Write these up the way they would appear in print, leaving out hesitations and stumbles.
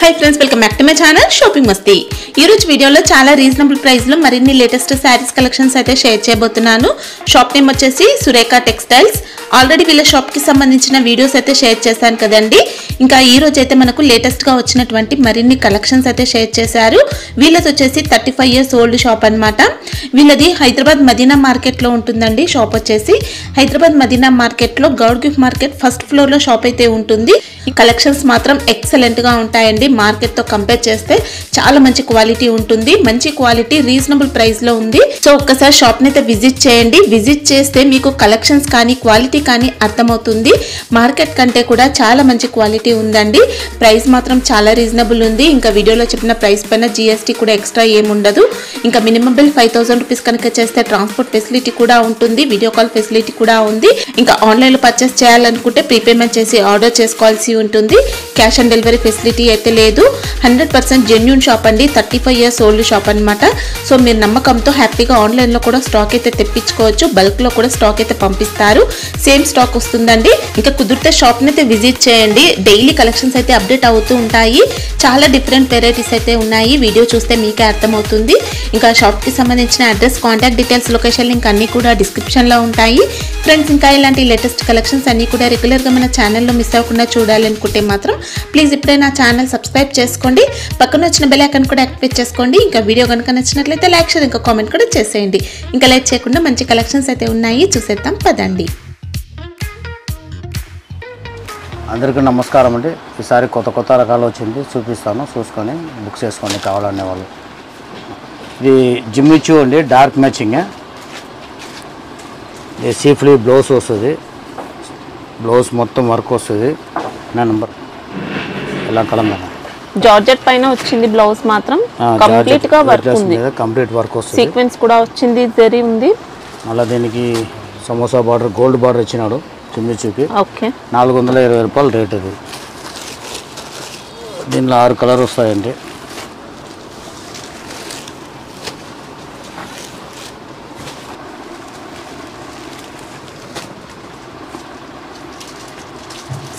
High friends welcome back to my channel shopping Masti. ఈ రోజు వీడియోలో చాలా రీజనబుల్ ప్రైస్ లో మరిన్ని లేటెస్ట్ సారీస్ కలెక్షన్స్ అయితే షేర్ చేయబోతున్నాను। షాప్ నేమ్ వచ్చేసి సురేఖ టెక్స్టైల్స్। ఆల్రెడీ వీళ్ళ షాప్ కి సంబంధించిన వీడియోస్ అయితే షేర్ చేశాను కదండి। ఇంకా ఈ రోజు అయితే మనకు లేటెస్ట్ గా వచ్చినటువంటి మరిన్ని కలెక్షన్స్ అయితే షేర్ చేశారు। వీళ్ళది వచ్చేసి 35 ఇయర్స్ ఓల్డ్ షాప్ అన్నమాట। వీళ్ళది హైదరాబాద్ మదీనా మార్కెట్ లో ఉంటుందండి। షాప్ వచ్చేసి హైదరాబాద్ మదీనా మార్కెట్ లో Goud gift market first floor లో షాప్ అయితే ఉంటుంది। ఈ కలెక్షన్స్ మాత్రం ఎక్సలెంట్ గా ఉంటాయండి। మార్కెట్ తో కంపేర్ చేస్తే చాలా మంచి క్వాలిటీ ఉంటుంది। మంచి క్వాలిటీ రీజనబుల్ ప్రైస్ లో ఉంది। సో ఒక్కసారి షాప్ ని అయితే విజిట్ చేయండి। విజిట్ చేస్తే మీకు కలెక్షన్స్ కానీ క్వాలిటీ కానీ అర్థమవుతుంది। మార్కెట్ కంటే కూడా చాలా మంచి క్వాలిటీ ఉందండి। ప్రైస్ మాత్రం చాలా రీజనబుల్ ఉంది। ఇంకా వీడియోలో చెప్పిన ప్రైస్ పైన జీఎస్టీ కూడా ఎక్స్ట్రా ఏం ఉండదు। ఇంకా మినిమం బిల్ 5000 రూపీస్ కనుక చేస్తే ట్రాన్స్పోర్ట్ ఫెసిలిటీ కూడా ఉంటుంది। వీడియో కాల్ ఫెసిలిటీ కూడా ఉంది। ఇంకా ఆన్లైన్ లో పర్చేస్ చేయాలనుకుంటే ప్రీపేమెంట్ చేసి ఆర్డర్ చేసుకోవాల్సి ఉంటుంది। క్యాష్ ఆన్ డెలివరీ ఫెసిలిటీ అయితే లేదు। 100% జెన్యూన్ షాప్ అండి। 35 ఇయర్స్ ఓల్డ్ షాప్ అన్నమాట। సో మీరు నమ్మకంతో హ్యాపీగా ఆన్లైన్ లో కూడా స్టాక్ అయితే తెప్పించుకోవచ్చు। బల్క్ లో కూడా స్టాక్ అయితే పంపిస్తారు। సేమ్ స్టాక్ వస్తుందండి। ఇంకా కుదిరితే షాప్ ని అయితే విజిట్ చేయండి। డైలీ కలెక్షన్స్ అయితే అప్డేట్ అవుతూ ఉంటాయి। చాలా డిఫరెంట్ వెరైటీస్ అయితే ఉన్నాయి। వీడియో చూస్తే మీకే అర్థమవుతుంది। ఇంకా షాప్ కి సంబంధించిన address, contact details, location link అన్ని కూడా డిస్క్రిప్షన్ లో ఉంటాయి ఫ్రెండ్స్। ఇంకా ఇలాంటి లేటెస్ట్ కలెక్షన్స్ అన్ని కూడా రెగ్యులర్ గా మన ఛానల్లో మిస్ అవ్వకుండా చూడాలనుకుంటే మాత్రం ప్లీజ్ ఇప్పుడే నా ఛానల్ సబ్స్క్రైబ్ చేసుకోండి। పక్కన వచ్చిన బెల్ ఐకాన్ కూడా యాక్టివేట్ చేసుకోండి। ఇంకా వీడియో కనుక నచ్చినట్లయితే లైక్, షేర్, ఇంకా కామెంట్ కూడా చేసేయండి। ఇంకా లేట్ చేయకుండా మంచి కలెక్షన్స్ అయితే ఉన్నాయి, చూసేద్దాం పదండి। అందరికీ నమస్కారం అండి। ఈసారి కొత్త రకాలు వచ్చింది, చూపిస్తాను, చూసుకొని బుక్ చేసుకోండి కావాలనే వాళ్ళు। ఇది జిమ్మిచూ అండి, డార్క్ మ్యాచింగ్। ఇది సీఫ్లీ బ్లౌజ్ వస్తుంది। బ్లౌజ్ మొత్తం వర్క్ వస్తుంది। నా నంబర్ ఎలా కలమ జార్జెట్ పైన వచ్చింది। బ్లౌజ్ మాత్రం కంప్లీట్ గా వర్క్ ఉంది, కంప్లీట్ వర్క్ వస్తుంది। సీక్వెన్స్ కూడా వచ్చింది, జరీ ఉంది। అలా దీనికి సమోసా బార్డర్, గోల్డ్ బార్డర్ ఇచ్చినాడు జిమ్మిచూకి। ఓకే, 420 రూపాయలు రేట్ ఇది। దీనిలో 6 కలర్ వస్తాయండి।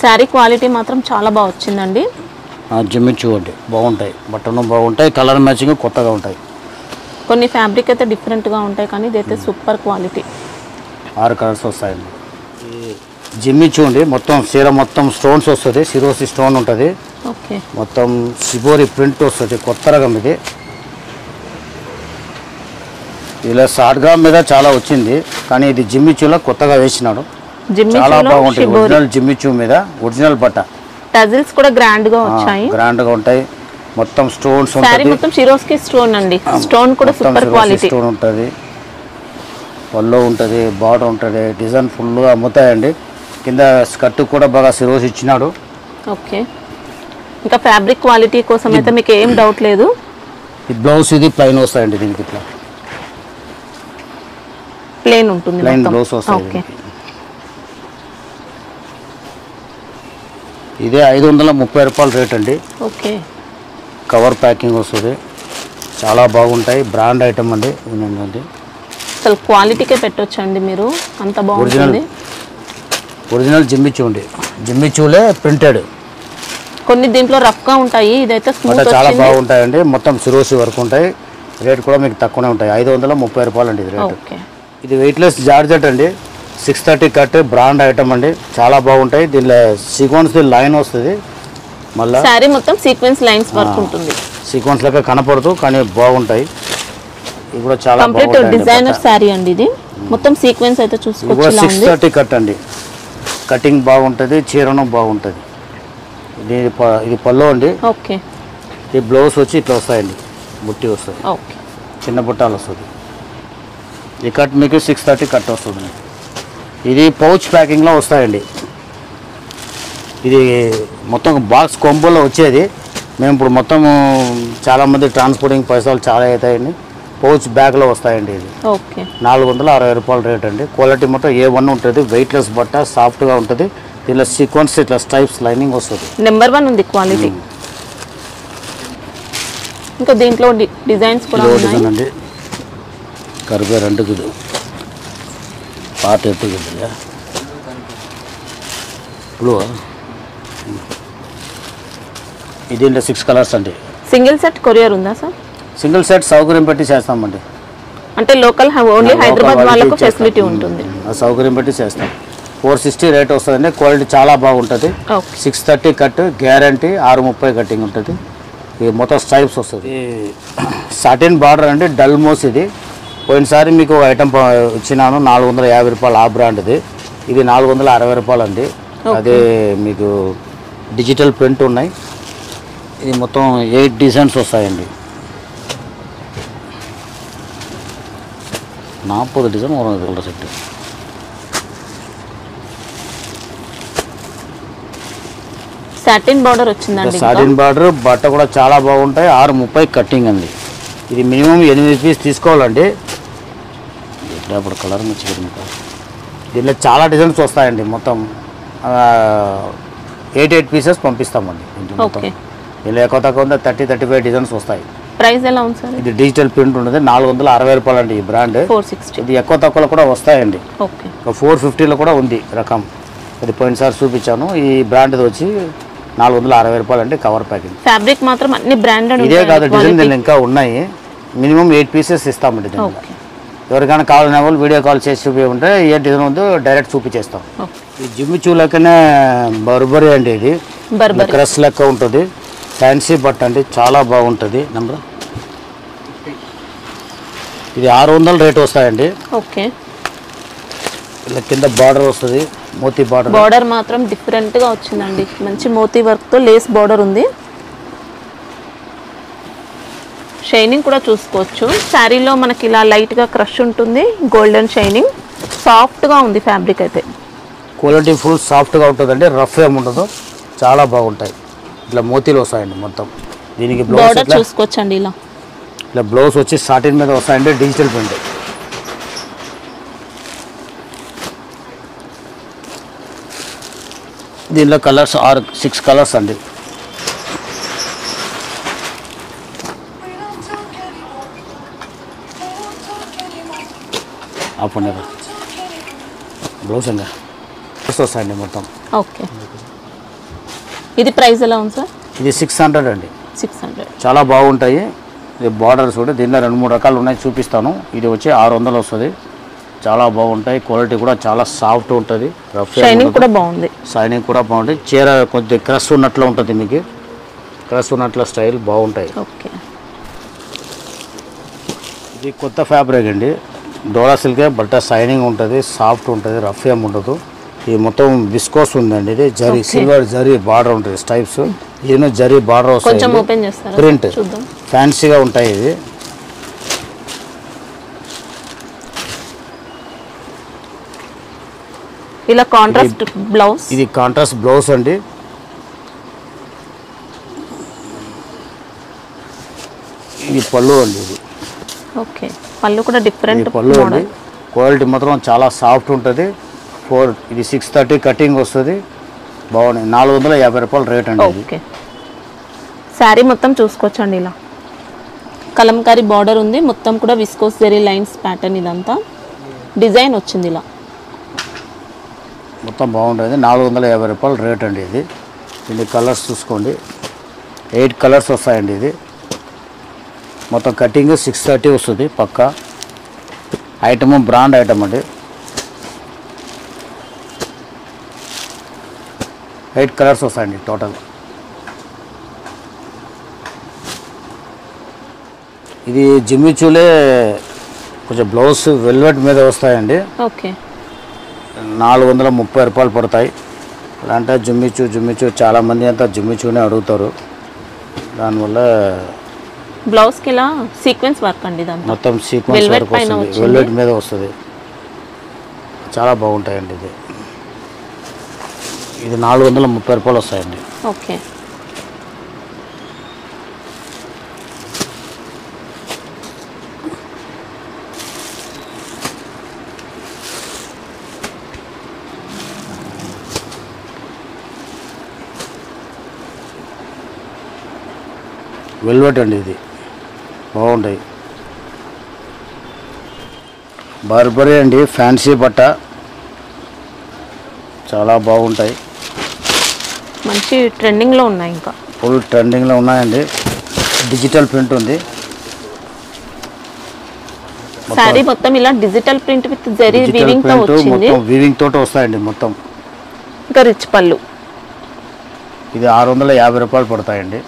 శారీ క్వాలిటీ మాత్రం చాలా బాగా వచ్చిందండి। జిమ్మిచూ అండి, బాగుంటాయి, బట్టను బాగుంటాయి, కలర్ మ్యాచింగ్ కొత్తగా ఉంటాయి। కొన్ని ఫ్యాబ్రిక్ అయితే డిఫరెంట్గా ఉంటాయి, కానీ ఇదైతే సూపర్ క్వాలిటీ। 6 కలర్స్ వస్తాయండి। జిమ్మిచూ అండి, మొత్తం చీర మొత్తం స్టోన్స్ వస్తుంది, సిరోసి స్టోన్ ఉంటుంది, ఓకే, మొత్తం సిబోరి ప్రింట్ వస్తుంది, కొత్త రకం ఇది। ఇలా షార్ట్గా మీద చాలా వచ్చింది, కానీ ఇది జిమ్మిచూలో కొత్తగా వేసినాడు, చాలా బాగుంటుంది। ఒరిజినల్ జిమ్మిచూ మీద ఒరిజినల్ బట్ట, టజిల్స్ కూడా గ్రాండ్ గా వచ్చాయి, గ్రాండ్ గా ఉంటాయి, మొత్తం స్టోన్స్ ఉంటాయి, మొత్తం సిరోస్కి స్టోన్ అండి। స్టోన్ కూడా సూపర్ క్వాలిటీ, స్టోన్ ఉంటుంది, పళ్ళు ఉంటుంది, బార్డర్ ఉంటుంది, డిజైన్ ఫుల్గా అమ్ముతాయండి। కింద స్కర్ట్ కూడా బాగా సిరోస్ ఇచ్చినాడు। ఓకే, ఇంకా ఫ్యాబ్రిక్ క్వాలిటీ కోసం అయితే మీకు ఏం డౌట్ లేదు। ఈ బ్లౌజ్ ఇది ప్లెయిన్ వస్తాయండి, దీనికి ఇట్లా ప్లెయిన్ ఉంటుంది, ప్లెయిన్ బ్లౌజ్ వస్తాయి। ఇదే 530 రూపాయలు రేట్ అండి। ఓకే, కవర్ ప్యాకింగ్ వస్తుంది, చాలా బాగుంటాయి, బ్రాండ్ ఐటమ్ అండి। ఏంటంటే అసలు క్వాలిటీకే పెట్టొచ్చండి మీరు, అంత బాగుంటుంది। ఒరిజినల్ జిమ్మిచూ అండి, జిమ్మిచూలే ప్రింటెడ్। కొన్ని దీంట్లో రఫ్ గా ఉంటాయి, ఇదైతే స్మూత్ చాలా బాగుంటాయండి, మొత్తం సిరోసి వర్క్ ఉంటాయి, రేట్ కూడా మీకు తక్కువనే ఉంటాయి। 530 రూపాయలు అండి ఇది రేట్। ఇది వెయిట్లెస్ జార్జెట్ అండి, 630 కట్, బ్రాండ్ ఐటమ్ అండి, చాలా బాగుంటాయి। దీనిలో సీక్వెన్స్ లైన్ వస్తుంది, మళ్ళీ సారీ మొత్తం సీక్వెన్స్ లైన్స్ వర్క్ ఉంటుంది, సీక్వెన్స్ లెక్క కనపడదు, కానీ బాగుంటాయి। ఇది కూడా చాలా కంప్లీట్ డిజైనర్ సారీ అండి, ఇది మొత్తం సీక్వెన్స్ అయితే చూసుకోవచ్చు। 630 కట్ అండి, కటింగ్ బాగుంటుంది, చీరను బాగుంటుంది। ఇది పళ్ళు అండి। ఓకే, ఈ బ్లౌజ్ వచ్చి ఇట్లా వస్తాయండి, బుట్టి వస్తుంది, ఓకే, చిన్న బుట్టాలు వస్తుంది। ఈ కట్ మీకు 630 కట్ వస్తుంది। ఇది పౌచ్ ప్యాకింగ్లో వస్తాయండి, ఇది మొత్తం బాక్స్ కొంబోలో వచ్చేది। మేము ఇప్పుడు మొత్తం చాలామంది ట్రాన్స్పోర్టింగ్ పైసలు చాలా అవుతాయండి, పౌచ్ బ్యాగ్లో వస్తాయండి। ఇది ఓకే, 460 రూపాయలు రేట్ అండి। క్వాలిటీ మొత్తం A1 ఉంటుంది, వెయిట్లెస్ బట్ట, సాఫ్ట్గా ఉంటుంది। దీనిలో సీక్వెన్స్ ఇట్లా స్ట్రైప్స్ లైనింగ్ వస్తుంది, నెంబర్ 1 ఉంది క్వాలిటీ। ఇంకా దీంట్లో డిజైన్స్ కూడా ఉన్నాయండి, కరిపే 2 పాత ఎత్తుకుంది బ్లూ దీంట్లో 6 కలర్స్ అండి. సింగిల్ సెట్ కొరియర్ ఉందా సార్? సింగిల్ సెట్ సౌకర్యం పెట్టి చేస్తామండి. అంటే లోకల్ ఓన్లీ హైదరాబాద్ వాళ్ళకు ఫెసిలిటీ ఉంటుంది. సౌకర్యం పెట్టి చేస్తాం. 460 రేట్ వస్తుందండి. క్వాలిటీ చాలా బాగుంటుంది. 630 కట్ గ్యారంటీ, 630 కటింగ్ ఉంటుంది. ఇది మొత్తం స్ట్రైప్స్ వస్తుంది. సాటిన్ బార్డర్ అండి, డల్ మోస్. ఇది పోయినసారి మీకు ఐటమ్ ఇచ్చినాను 450 రూపాయలు ఆ బ్రాండ్ది. ఇది 460 రూపాయలు అండి. అదే మీకు డిజిటల్ ప్రింట్ ఉన్నాయి. ఇది మొత్తం 8 డిజైన్స్ వస్తాయండి. 40 డిజైన్ ఒక కలర్ సెట్. సాటిన్ బార్డర్ వచ్చిందండి. సాటిన్ బార్డర్, బట్ట కూడా చాలా బాగుంటాయి. 630 కటింగ్ అండి. ఇది మినిమం 8 పీస్ తీసుకోవాలండి. ఇప్పుడు కలర్ మంచిగా దీంట్లో చాలా డిజైన్స్ వస్తాయండి. మొత్తం 8 పీసెస్ పంపిస్తామండి. ఇలా ఎక్కువ తక్కువ 30-35 డిజైన్స్ వస్తాయి. ప్రైస్ ఎలా ఉంది సార్? ఇది డిజిటల్ ప్రింట్ ఉంటుంది. 460 రూపాయలు అండి ఈ బ్రాండ్. 460. ఇది ఎక్కువ తక్కువలో కూడా వస్తాయండి. ఓకే. 450లో కూడా ఉంది రకం. అది పోయినసారి చూపించాను. ఈ బ్రాండ్ వచ్చి 460 రూపాయలు అండి కవర్ ప్యాకింగ్. ఫ్యాబ్రిక్ మాత్రం అన్ని బ్రాండెడ్. ఇదే కాదు, డిజైన్ దీనిలో ఇంకా ఉన్నాయి. మినిమం 8 పీసెస్ ఇస్తామండి. ఎవరికైనా కావాలనే వాళ్ళు వీడియో కాల్ చేసి చూపించమంటే ఏ డిజైన్ ఉందో డైరెక్ట్ చూపించేస్తాం. ఈ జిమ్మి చూ లెక్కనే బర్బరీ అండి. ఇది క్రష్ లెక్క ఉంటుంది. ఫ్యాన్సీ బట్ట అండి, చాలా బాగుంటుంది. నెంబర్ ఇది 600 రేట్ వస్తాయండి. ఓకే. ఇలా కింద బార్డర్ వస్తుంది, మోతీ బార్డర్. బార్డర్ మాత్రం డిఫరెంట్ గా వచ్చిందండి. మంచి మోతీ వర్క్ తో లేస్ బార్డర్ ఉంది. షైనింగ్ కూడా చూసుకోవచ్చు. శారీలో మనకి ఇలా లైట్ గా క్రష్ ఉంటుంది, గోల్డెన్ షైనింగ్. సాఫ్ట్ గా ఉంది ఫ్యాబ్రిక్ అయితే. క్వాలిటీ ఫుల్ సాఫ్ట్ గా ఉంటుందండి. రఫ్ ఏమి ఉండదు, చాలా బాగుంటాయి. ఇట్లా మోతీలు వస్తాయండి మొత్తం. దీనికి బ్లౌజ్ చూసుకోవచ్చండి. ఇలా బ్లౌజ్ వచ్చి సాటిన్ మీద వస్తాయండి, డిజిటల్ ప్రింట్. దీనిలో కలర్స్ 6 కలర్స్ అండి. బ్లౌజ్ అండి వస్తాయండి మొత్తం. ఓకే. ఇది ప్రైస్ ఎలా ఉంది సార్? ఇది 600 అండి. 600. చాలా బాగుంటాయి. ఇది బార్డర్స్ కూడా దీనిలో 2-3 రకాలు ఉన్నాయి, చూపిస్తాను. ఇది వచ్చి 600 వస్తుంది. చాలా బాగుంటాయి. క్వాలిటీ కూడా చాలా సాఫ్ట్ ఉంటుంది. షైనింగ్ కూడా బాగుంది. షైనింగ్ కూడా బాగుంటుంది. చీర కొద్దిగా క్రష్ ఉన్నట్లు ఉంటుంది. మీకు క్రష్ ఉన్నట్లు స్టైల్ బాగుంటాయి. ఓకే. ఇది కొత్త ఫ్యాబ్రిక్ అండి. డోలా సిల్కే, బట్ట షైనింగ్ ఉంటుంది, సాఫ్ట్ ఉంటుంది, రఫ్ ఏం ఉండదు. ఇది మొత్తం విస్కోస్ ఉందండి. ఇది జరీ, సిల్వర్ జరీ బార్డర్ ఉంటుంది. స్టైప్స్ ఇది జరీ బార్డర్ వస్తుంది. ప్రింట్ ఫ్యాన్సీగా ఉంటాయి. ఇది ఇలా కాంట్రాస్ట్ బ్లౌజ్. ఇది కాంట్రాస్ట్ బ్లౌజ్ అండి. ఇది పళ్ళు అండి. ఇది ఓకే. పళ్ళు కూడా డిఫరెంట్ పళ్ళు అండి. క్వాలిటీ మాత్రం చాలా సాఫ్ట్ ఉంటుంది. ఇది 630 కటింగ్ వస్తుంది. బాగున్నాయి. 450 రూపాయలు రేట్ అండి. ఓకే. శారీ మొత్తం చూసుకోవచ్చండి. ఇలా కలంకారీ బార్డర్ ఉంది. మొత్తం కూడా విస్కోస్ జరీ లైన్స్ ప్యాటర్న్. ఇదంతా డిజైన్ వచ్చింది. ఇలా మొత్తం బాగుంటుంది. 450 రూపాయలు రేట్ అండి. ఇది దీని కలర్స్ చూసుకోండి. 8 కలర్స్ వస్తాయండి. ఇది మొత్తం కటింగ్ 630 వస్తుంది పక్కా. ఐటమ్ బ్రాండ్ ఐటమ్ అండి. 8 కలర్స్ వస్తాయండి టోటల్. ఇది జిమ్మి చూలే కొంచెం బ్లౌజ్ వెల్వెట్ మీద వస్తాయండి. ఓకే. 430 రూపాయలు పడతాయి. అంటే జుమ్మిచూ చాలామంది అంతా జుమ్మిచూనే అడుగుతారు. దానివల్ల బ్లౌజ్కి ఇలా సీక్వెన్స్ వర్క్ అండి. ఇదంతా మొత్తం సీక్వెన్స్ వర్క్ వస్తుంది, వెల్వెట్ మీద వస్తుంది. చాలా బాగుంటాయండి. ఇది 430 రూపాయలు వస్తాయండి. ఓకే. వెల్వెట్ అండి. ఇది బాగుంటాయి. బర్బరీ అండి, ఫ్యాన్సీ బట్ట చాలా బాగుంటాయి. మంచి ట్రెండింగ్లో ఉన్నాయి. ఇంకా ఫుల్ ట్రెండింగ్లో ఉన్నాయండి. డిజిటల్ ప్రింట్ ఉంది. సారీ మొత్తం ఇలా digital print with zari weaving తో వచ్చింది. మొత్తం వీవింగ్ తోటి వస్తాయండి మొత్తం. ఇంకా రిచ్ పళ్ళు. ఇది 650 రూపాయలు పడతాయండి.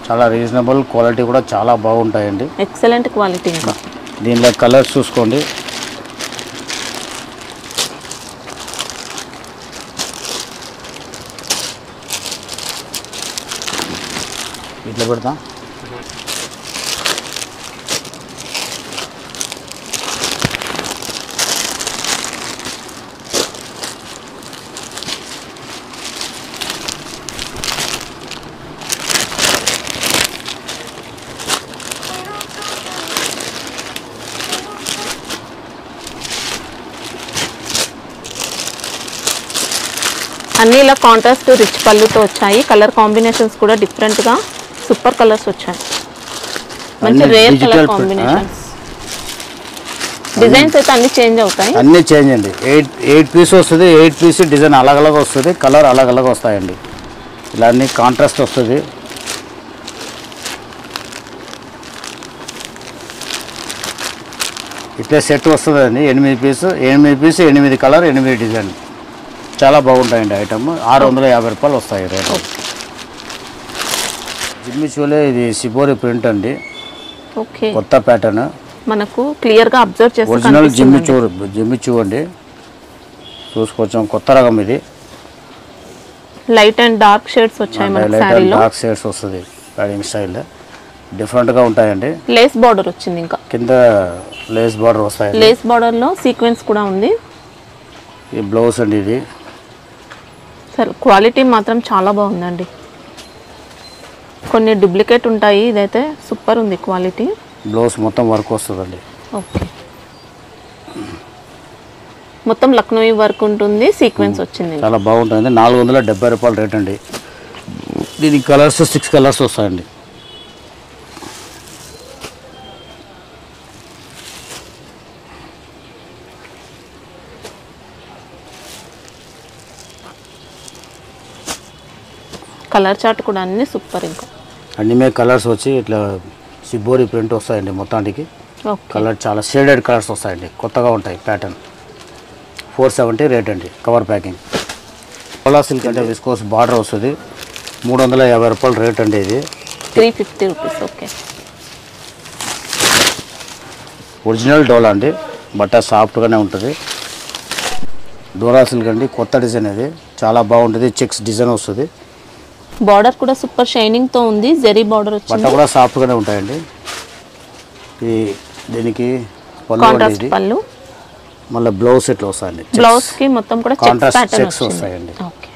చాలా రీజనబుల్, క్వాలిటీ కూడా చాలా బాగుంటాయండి. Excellent quality. ఇంకా దీనిలో కలర్స్ చూసుకోండి. ఇట్లా పెడతా. అన్ని ఇలా కాంట్రాస్ట్ రిచ్ పళ్ళుతో వచ్చాయి. కలర్ కాంబినేషన్స్ కూడా డిఫరెంట్ గా సూపర్ కలర్స్ వచ్చాయి. మంచి రేర్ కలర్ కాంబినేషన్స్. డిజైన్స్ అయితే అన్ని చేంజ్ అవుతాయి. అన్ని చేంజ్ అండి. 8 పీస్ వస్తుంది. 8 పీస్ డిజైన్ అలగ్ వస్తుంది. కలర్ అలగ్ వస్తాయండి. ఇలా అన్ని కాంట్రాస్ట్ వస్తుంది. ఇట్లా సెట్ వస్తుందండి. 8 పీస్ 8 కలర్ 8 డిజైన్. చాలా బాగుంటాయండి ఐటమ్. 650 రూపాయలు వస్తాయి రేటు. జిమ్మిచూలే ఇది సిబోరి ప్రింట్ అండి. ఓకే, కొత్త ప్యాటర్న్. మనకు క్లియర్ గా అబ్జర్వ్ చేస్తే ఒరిజినల్ జిమ్మిచూ అండి. చూసుకోవచ్చు. కొత్త రకం ఇది. లైట్ అండ్ డార్క్ షేడ్స్ వచ్చాయి మన సారీలో. డార్క్ షేడ్స్ వస్తుంది. ప్యాడింగ్ స్టైల్ డిఫరెంట్ గా ఉంటాయండి. లేస్ బార్డర్ వచ్చింది. ఇంకా కింద లేస్ బార్డర్ వస్తాయి. లేస్ బార్డర్ లో సీక్వెన్స్ కూడా ఉంది. ఈ బ్లౌజ్ అండి. ఇది సరే, క్వాలిటీ మాత్రం చాలా బాగుందండి. కొన్ని డూప్లికేట్ ఉంటాయి. ఇదైతే సూపర్ ఉంది క్వాలిటీ. బ్లౌజ్ మొత్తం వర్క్ వస్తుందండి. ఓకే, మొత్తం లక్నోయి వర్క్ ఉంటుంది. సీక్వెన్స్ వచ్చింది. చాలా బాగుంటుంది. 470 రూపాయలు రేట్ అండి. దీనికి కలర్స్ 6 కలర్స్ వస్తాయండి. కలర్ చార్ట్ కూడా అన్ని సూపర్. ఇంకా అన్ని మీద కలర్స్ వచ్చి ఇట్లా సిబోరి ప్రింట్ వస్తాయండి మొత్తానికి. ఓకే, కలర్ చాలా షేడెడ్ కలర్స్ వస్తాయండి. కొత్తగా ఉంటాయి. ప్యాటర్న్ 470 రేట్ అండి. Cover packing. కోలా సిల్క్ అంటే విస్కోస్ బార్డర్ వస్తుంది. 350 రూపాయలు రేట్ అండి. ఇది 350 రూపీస్. ఓకే, ఒరిజినల్ డోలా అండి. బట్ట సాఫ్ట్గానే ఉంటుంది. డోలా సిల్క్ అండి. కొత్త డిజైన్ ఇది. చాలా బాగుంటుంది. చెక్స్ డిజైన్ వస్తుంది. బార్డర్ కూడా సూపర్ షైనింగ్ తో ఉంది. జరీ బార్డర్ వచ్చింది. బట్ట కూడా సాఫ్ట్గానే ఉంటాయండి. ఇది దీనికి పళ్ళు కాంట్రాస్ట్ పళ్ళు. మళ్ళీ బ్లౌజ్ ఇట్లా వస్తాయండి. బ్లౌజ్ కి మొత్తం కూడా చెక్స్ కాంట్రాస్ట్ ప్యాటర్న్ చెక్స్ వస్తాయండి. ఓకే,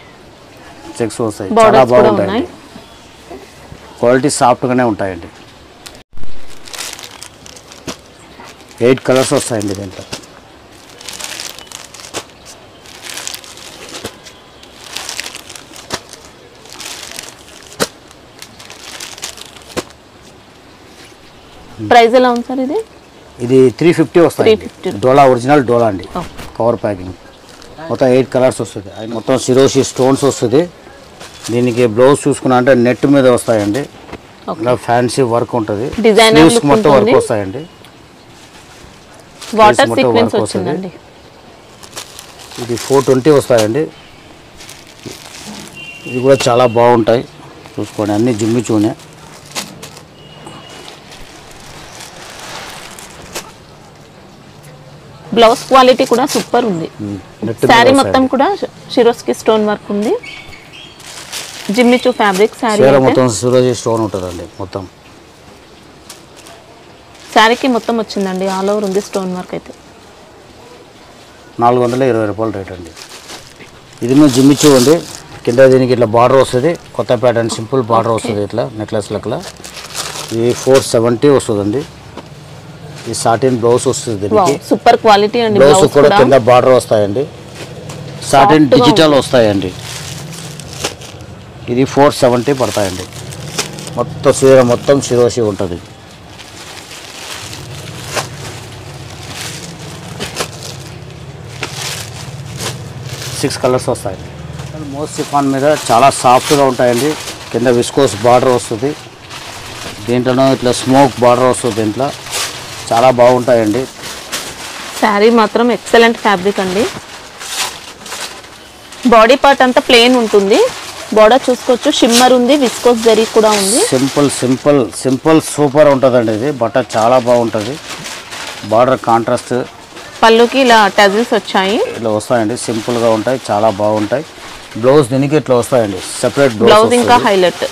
చెక్స్ వస్తాయి. చాలా బార్డర్స్ కూడా బాగుంటాయండి. ఉన్నాయి. క్వాలిటీ సాఫ్ట్గానే ఉంటాయండి. 8 కలర్స్ వస్తాయండి దీంట్లో. ప్రైస్ ఎలా ఉంది సార్ ఇది? ఇది 350 వస్తాయి. 350. డోలా ఒరిజినల్ డోలా అండి. Cover packing. మొత్తం 8 కలర్స్ వస్తుంది. అది మొత్తం సిరోషి స్టోన్స్ వస్తుంది. దీనికి బ్లౌజ్ చూసుకున్నా అంటే నెట్ మీద వస్తాయండి. ఇలా ఫ్యాన్సీ వర్క్ ఉంటుంది. స్లీవ్స్ మొత్తం వర్క్ వస్తాయండి. వాటర్ సీక్వెన్స్ వచ్చిందండి. ఇది 420 వస్తాయండి. ఇది కూడా చాలా బాగుంటాయి. చూసుకోండి. అన్ని జిమ్మిచూనే. బ్లౌజ్ క్వాలిటీ కూడా సూపర్ ఉంది. శారీ మొత్తం కూడా షిరోస్కి స్టోన్ వర్క్ ఉంది. జిమ్మిచూ ఫ్యాబ్రిక్ శారీ మొత్తం సిరోజీ స్టోన్ ఉంటుందండి. మొత్తం శారీకి మొత్తం వచ్చిందండి. ఆల్ ఓవర్ ఉంది స్టోన్ వర్క్. అయితే 420 రూపాయలు రేట్ అండి. ఇది మేము జిమ్మిచూ అండి. కింద దీనికి ఇట్లా బార్డర్ వస్తుంది. కొత్త ప్యాటర్న్ సింపుల్ బార్డర్ వస్తుంది. ఇట్లా నెక్లెస్ లెక్కల. ఇది 470 వస్తుందండి. ఈ సాటిన్ బ్లౌజ్ వస్తుంది. దీనికి సూపర్ క్వాలిటీ అండి. బ్లౌజ్ కూడా కింద బార్డర్ వస్తాయండి. సాటిన్ డిజిటల్ వస్తాయండి. ఇది 470 పడతాయండి. మొత్తం చీర మొత్తం సిరోషి ఉంటుంది. సిక్స్ కలర్స్ వస్తాయండి. మోస్ట్ సిఫాన్ మీద చాలా సాఫ్ట్గా ఉంటాయండి. కింద విస్కోస్ బార్డర్ వస్తుంది, దీంట్లోనూ ఇట్లా స్మోక్ బార్డర్ వస్తుంది. దీంట్లో చాలా బాగుంటాయండి. శారీ మాత్రం ఎక్సలెంట్ ఫ్యాబ్రిక్ అండి. బాడీ పార్ట్ అంతా ప్లెయిన్ ఉంటుంది, బార్డర్ చూసుకోవచ్చు, షిమ్మర్ ఉంది, విస్కోస్ జరీ కూడా ఉంది. సింపుల్ సింపుల్ సింపుల్ సూపర్ ఉంటుందండి. ఇది బట్ట చాలా బాగుంటుంది. బార్డర్ కాంట్రాస్ట్, పళ్ళుకి ఇలా టజిల్స్ వచ్చాయి, ఇట్లా వస్తాయండి. సింపుల్గా ఉంటాయి, చాలా బాగుంటాయి. బ్లౌజ్ దీనికి ఇట్లా వస్తాయండి, సెపరేట్ బ్లౌజ్ ఇంకా హైలైట్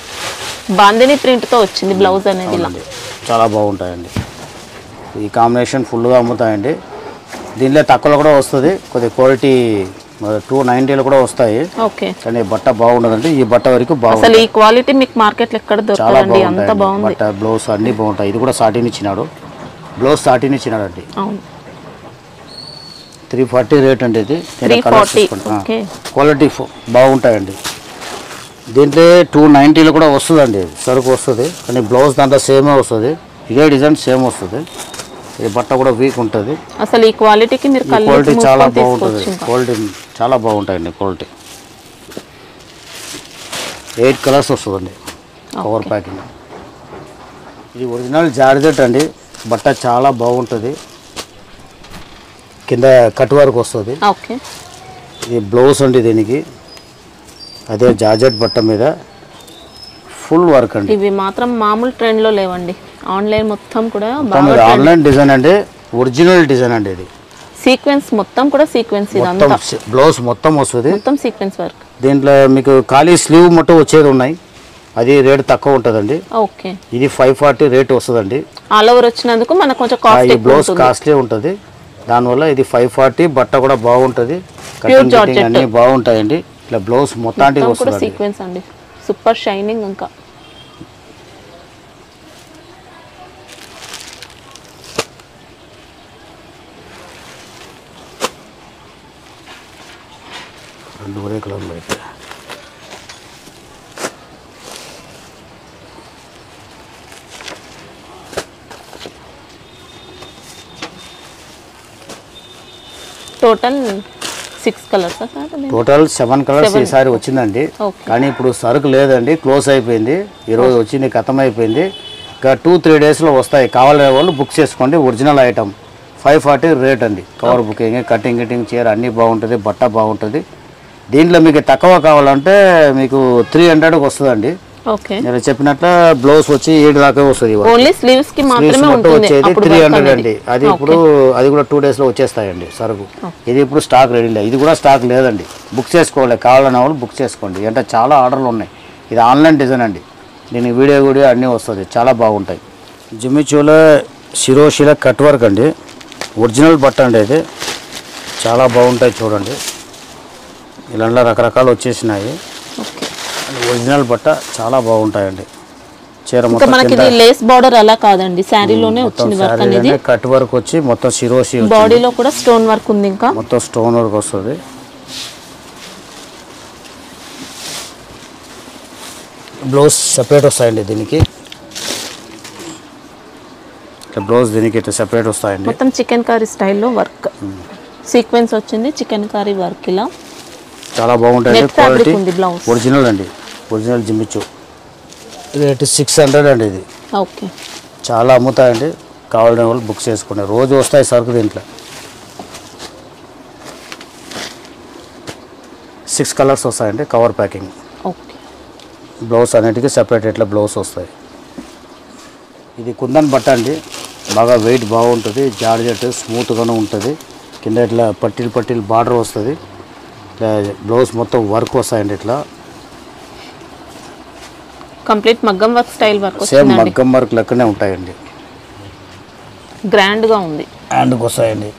బాందిని ప్రింట్తో వచ్చింది బ్లౌజ్ అనేది. ఇలా చాలా బాగుంటాయండి. ఈ కాంబినేషన్ ఫుల్గా అమ్ముతాయండి. దీనిలో తక్కువలో కూడా వస్తుంది, కొద్ది క్వాలిటీ 290లో కూడా వస్తాయి. ఓకే, కానీ బట్ట బాగుండదండి. ఈ బట్ట వరకు అసలు బాగుంటుంది. ఈ క్వాలిటీ మీకు మార్కెట్లో ఎక్కడ చాలా దొరకదండి, అంత బాగుంటాయి. బాగుంది. బట్ట బ్లౌజ్ అన్నీ బాగుంటాయి. ఇది కూడా సాటిన్ ఇచ్చినాడు, బ్లౌజ్ సాటిన్ ఇచ్చినాడండి. అవును, 340 రేట్ అండి. ఇది 340. ఓకే, క్వాలిటీ బాగుంటాయండి. దీంట్లో 290లో కూడా వస్తుందండి, సరుకు వస్తుంది. కానీ బ్లౌజ్ దాంట్లో సేమే వస్తుంది, ఇదే డిజైన్ సేమ్ వస్తుంది. ఈ బట్ట కూడా వీక్ ఉంటుంది. అసలు ఈ క్వాలిటీకి మీరు క్వాలిటీ చాలా బాగుంటుంది. క్వాలిటీ చాలా బాగుంటాయండి. క్వాలిటీ 8 కలర్స్ వస్తుందండి కవర్ ప్యాకింగ్. ఇది ఒరిజినల్ జార్జెట్ అండి. బట్ట చాలా బాగుంటుంది, కింద కట్ వర్క్ వస్తుంది. ఓకే, ఇది బ్లౌజ్ అండి దీనికి. అదే జార్జెట్ బట్ట మీద ఫుల్ వర్క్ అండి. ఇవి మాత్రం మామూలు ట్రెండ్లో లేవండి, ఆన్లైన్ మొత్తం కూడా ఆన్లైన్ డిజైన్ అండి, ఒరిజినల్ డిజైన్ అండి. ఇది సీక్వెన్స్ మొత్తం కూడా సీక్వెన్స్, మొత్తం బ్లౌజ్ మొత్తం వస్తుంది, మొత్తం సీక్వెన్స్ వర్క్. దీంట్లో మీకు ఖాళీ స్లీవ్ మొత్తం వచ్చేది ఉన్నాయి, అది రేట్ తక్కువ ఉంటుందండి. ఓకే, ఇది 540 రేట్ వస్తుందండి. ఆల్ ఓవర్ వచ్చినందుకు మనకు కొంచెం కాస్ట్ ఈ బ్లౌజ్ కాస్ట్లీ ఉంటుంది, దానివల్ల ఇది 540. బట్ట కూడా బాగుంటుంది, ప్యూర్ జార్జెట్ అన్నీ బాగుంటాయండి. ఇట్లా బ్లౌజ్ మొత్తానికి కూడా వస్తుంది. సీక్వెన్స్ అండి, సూపర్ షైనింగ్. ఇంకా రెండు ఒరే కలర్లో అయితే టోటల్ 6 కలర్స్, టోటల్ 7 కలర్స్ ఈసారి వచ్చిందండి. Okay. కానీ ఇప్పుడు సరుకు లేదండి, క్లోజ్ అయిపోయింది. ఈరోజు వచ్చింది, ఖతం అయిపోయింది. ఇంకా 2-3 డేస్లో వస్తాయి. కావాలనే వాళ్ళు బుక్ చేసుకోండి. ఒరిజినల్ ఐటమ్ 540 రేట్ అండి. కవర్ బుకింగ్, కటింగ్ గిటింగ్ చీర అన్నీ బాగుంటుంది, బట్ట బాగుంటుంది. దీంట్లో మీకు తక్కువ కావాలంటే మీకు 300కి వస్తుందండి. ఓకే, నేను చెప్పినట్లు బ్లౌజ్ వచ్చి 7 దాకా వస్తుంది. ఓన్లీ స్లీవ్స్ కి మాత్రమే ఉంటుంది వచ్చేది 300 అండి. అది ఇప్పుడు అది కూడా 2 డేస్లో వచ్చేస్తాయండి సరుకు. ఇది ఇప్పుడు స్టాక్ రెడీ లేదు, ఇది కూడా స్టాక్ లేదండి. బుక్ చేసుకోవాలి, కావాలనే వాళ్ళు బుక్ చేసుకోండి. అంటే చాలా ఆర్డర్లు ఉన్నాయి. ఇది ఆన్లైన్ డిజైన్ అండి, దీనికి వీడియో అన్నీ వస్తుంది, చాలా బాగుంటాయి. జిమ్మిచూలో శిరోషిల కట్ వర్క్ అండి, ఒరిజినల్ బట్ట అండి. ఇది చాలా బాగుంటాయి చూడండి. ఇలా రకరకాలు వచ్చేసినాయి. ఒరిజినల్ బట్ట చాలా బాగుంటాయండి. చీర మొత్తం మనకి ఇది లేస్ బార్డర్ అలా కాదండి, శారీలోనే వచ్చింది వర్క్ అనేది. కట్ వర్క్ వచ్చి మొత్తం శిరోషి, బాడీలో కూడా స్టోన్ వర్క్ ఉంది, ఇంకా మొత్తం స్టోన్ వర్క్ వస్తుంది. బ్లౌజ్ సెపరేట్ వస్తాయండి దీనికి. బ్లౌజ్ దీనికి ఇట్లా సెపరేట్ వస్తాయండి. మొత్తం చికెన్ కర్రీ స్టైల్లో వర్క్, సీక్వెన్స్ వచ్చింది, చికెన్ కర్రీ వర్క్. ఇలా చాలా బాగుంటాయి. క్వాలిటీ బ్లౌజ్ ఒరిజినల్ అండి, ఒరిజినల్ జిమ్మిచూ. రేట్ 600 అండి. ఇది ఓకే, చాలా అమ్ముతాయండి, కావాలనే వాళ్ళు బుక్ చేసుకోండి. రోజు వస్తాయి సరుకు. దీంట్లో 6 కలర్స్ వస్తాయండి కవర్ ప్యాకింగ్. ఓకే, బ్లౌజ్ అన్నిటికీ సెపరేట్ ఇట్లా బ్లౌజ్ వస్తాయి. ఇది కుందన్ బట్ట అండి, బాగా వెయిట్ బాగుంటుంది, జార్జెట్ స్మూత్గానే ఉంటుంది. కింద ఇట్లా పట్టీలు బార్డర్ వస్తుంది. ఇట్లా బ్లౌజ్ మొత్తం వర్క్ వస్తాయండి. ఇట్లా కంప్లీట్ మగ్గం వర్క్ స్టైల్ వర్క్, సేమ్ మగ్గం వర్క్ లెక్కనే ఉంటాయండి. గ్రాండ్గా ఉంది, హ్యాండ్కి వస్తాయండి,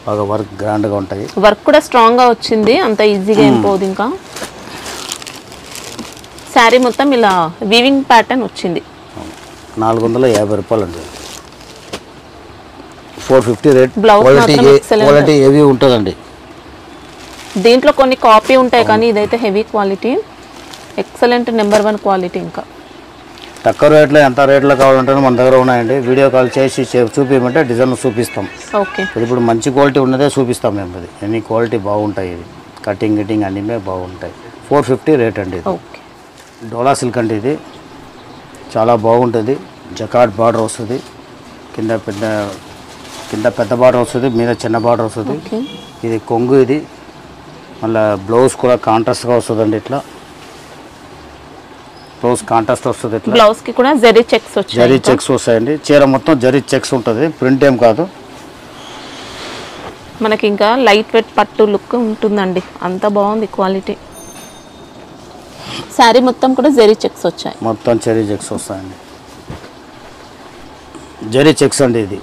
బాగా వర్క్ గ్రాండ్గా ఉంటాయి. వర్క్ కూడా స్ట్రాంగ్గా వచ్చింది, అంత ఈజీగా ఏం పోదు. ఇంకా శారీ మొత్తం ఇలా వీవింగ్ ప్యాటర్న్ వచ్చింది. 450 రూపాయలు అండి. 450 రేట్. బ్లౌజ్ క్వాలిటీ హెవీ ఉంటుందండి. దీంట్లో కొన్ని కాపీ ఉంటాయి, కానీ ఇదైతే heavy quality, excellent number 1 quality. ఇంకా తక్కువ రేట్లో ఎంత రేట్లో కావాలంటే మన దగ్గర ఉన్నాయండి. వీడియో కాల్ చేసి చూపించమంటే డిజైన్ చూపిస్తాం. ఓకే, ఇప్పుడు మంచి క్వాలిటీ ఉన్నదే చూపిస్తాం మేము. అది అన్ని క్వాలిటీ బాగుంటాయి. ఇది కటింగ్ గిటింగ్ అన్నీ బాగుంటాయి. 450 రేట్ అండి. ఓకే, డోలా సిల్క్ అండి ఇది, చాలా బాగుంటుంది. జకాట్ బార్డర్ వస్తుంది, కింద పెద్ద బార్డర్ వస్తుంది, మీద చిన్న బార్డర్ వస్తుంది. ఇది కొంగు, ఇది మళ్ళీ బ్లౌజ్ కూడా కాంట్రాస్ట్గా వస్తుందండి. ఇట్లా బ్లౌజ్ కాంట్రాస్ట్ వస్తుంది. ఇట్లా బ్లౌజ్కి కూడా జరీ చెక్స్ వచ్చాయి, జరీ చెక్స్ వస్తాయండి. చీర మొత్తం జరీ చెక్స్ ఉంటుంది, ప్రింట్ ఏం కాదు. మనకి ఇంకా లైట్ వెయిట్ పట్టు లుక్ ఉంటుందండి, అంత బాగుంది క్వాలిటీ. శారీ మొత్తం కూడా జరీ చెక్స్ వచ్చాయి, మొత్తం జరీ చెక్స్ వస్తాయండి. జరీ చెక్స్ అండి, ఇది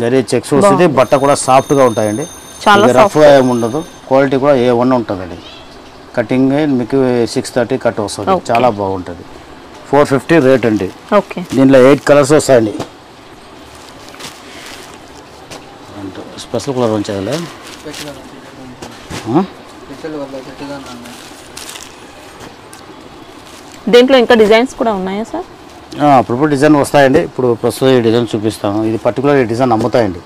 జరీ చెక్స్ వస్తుంది. బట్ట కూడా సాఫ్ట్గా ఉంటాయండి, చాలా రఫ్గా ఏమి ఉండదు. క్వాలిటీ కూడా A1 ఉంటుందండి. కటింగ్ మీకు 630 కట్ వస్తుంది, చాలా బాగుంటుంది. 450 రేట్ అండి. ఓకే, దీంట్లో 8 కలర్స్ వస్తాయండి. స్పెషల్ కలర్ ఉంచాలి. దీంట్లో ఇంకా డిజైన్స్ కూడా ఉన్నాయా సార్? అప్పుడు డిజైన్ వస్తాయండి. ఇప్పుడు ప్రస్తుతం ఈ డిజైన్ చూపిస్తాను. ఇది పర్టికులర్ ఈ డిజైన్ అమ్ముతాయండి.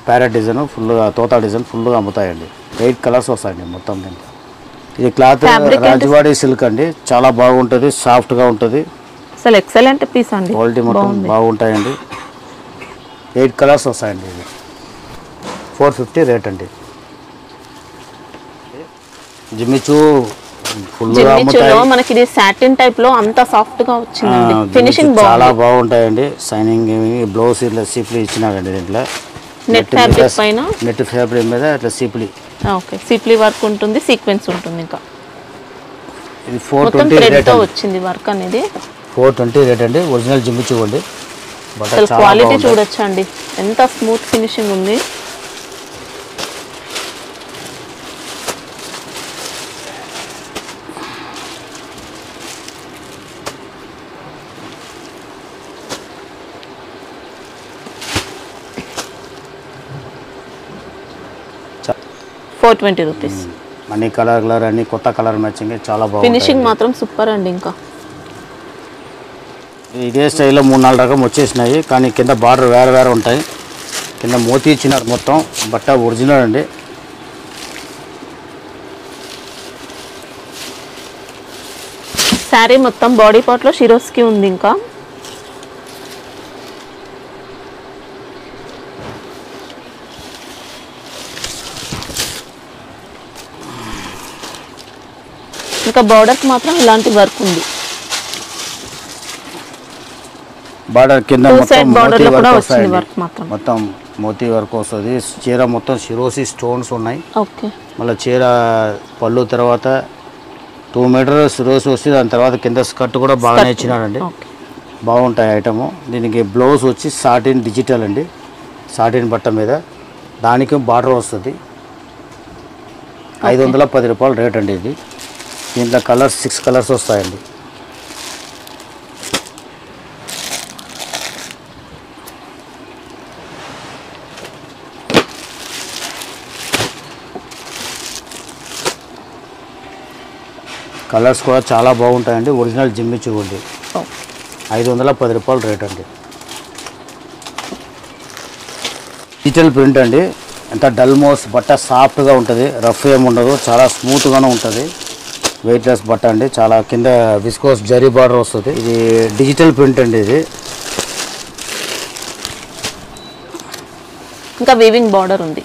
ప్యారెట్ డిజైన్ ఫుల్గా, తోతా డిజైన్ ఫుల్గా అమ్ముతాయండి. 8 కలర్స్ వస్తాయండి మొత్తం దీంట్లో. ఇది క్లాత్ రాజవాడి సిల్క్ అండి, చాలా బాగుంటుంది, సాఫ్ట్గా ఉంటుంది. అసలు ఎక్సలెంట్ పీస్ అండి, క్వాలిటీ మొత్తం బాగుంటాయండి. 8 కలర్స్ వస్తాయండి. ఇది 450 రేట్ అండి. జిమ్మిచూ ఫుల్గా అమ్ముతాయి. మనకి ఇది సాటిన్ టైప్ లో అంత సాఫ్ట్ గా వచ్చిందండి, ఫినిషింగ్ చాలా బాగుంటాయండి. షైనింగ్ బ్లౌజ్ ఇట్లా సీప్లీ ఇచ్చినారండి. దీంట్లో నెట్ ఫ్యాబ్రిక్ పైన, నెట్ ఫ్యాబ్రిక్ మీద ఇట్లా సీప్లీ, ఓకే సీప్లీ వర్క్ ఉంటుంది, సీక్వెన్స్ ఉంటుంది. ఇంకా ఇది 420 రేట్ వచ్చింది వర్క్ అనేది. 420 రేట్ అండి. ఒరిజినల్ జిమ్మిచూ అండి. అసలు క్వాలిటీ చూడొచ్చండి, ఎంత స్మూత్ ఫినిషింగ్ ఉంది. ₹420. అన్ని కలర్ అన్ని కొత్త కలర్ మ్యాచింగ్ చాలా బాగుంది. ఫినిషింగ్ మాత్రం సూపర్ అండి. ఇంకా ఇదే స్టైల్లో 3-4 రకం వచ్చేసినాయి, కానీ కింద బార్డర్ వేరే ఉంటాయి. కింద మోతీ ఇచ్చినారు. మొత్తం బట్ట ఒరిజినల్ అండి. శారీ మొత్తం బాడీ పార్ట్ లో షిరోస్కి ఉంది. ఇంకా బార్డర్ కి మాత్రం ఇలాంటి వర్క్ ఉంది. బార్డర్ కింద మొత్తం మోతీ వర్క్ వస్తుంది, మొత్తం మోతీ వర్క్ వస్తుంది. చీర మొత్తం షిరోసి స్టోన్స్ ఉన్నాయి. ఓకే, మళ్ళీ చీర పళ్ళు తర్వాత 2 మీటర్ షిరోసి వస్తుంది. దాని తర్వాత కింద స్కర్ట్ కూడా బాగానే ఇచ్చినాడండి, బాగుంటాయి ఐటము. దీనికి బ్లౌజ్ వచ్చి సాటిన్ డిజిటల్ అండి, సాటిన్ బట్ట మీద. దానికి బార్డర్ వస్తుంది. ₹510 రేట్ అండి. ఇది దీంట్లో కలర్స్ 6 కలర్స్ వస్తాయండి. కలర్స్ కూడా చాలా బాగుంటాయండి. ఒరిజినల్ జిమ్మిచూ అండి. ₹510 రేట్ అండి. డిజిటల్ ప్రింట్ అండి. ఎంత డల్ మోస్ బట్ట సాఫ్ట్గా ఉంటుంది, రఫ్ ఏమి ఉండదు, చాలా స్మూత్గానే ఉంటుంది. వెయిట్లెస్ బట్ట అండి. చాలా కింద విస్కోస్ జరీ బార్డర్ వస్తుంది. ఇది డిజిటల్ ప్రింట్ అండి. ఇది ఇంకా వీవింగ్ బార్డర్ ఉంది.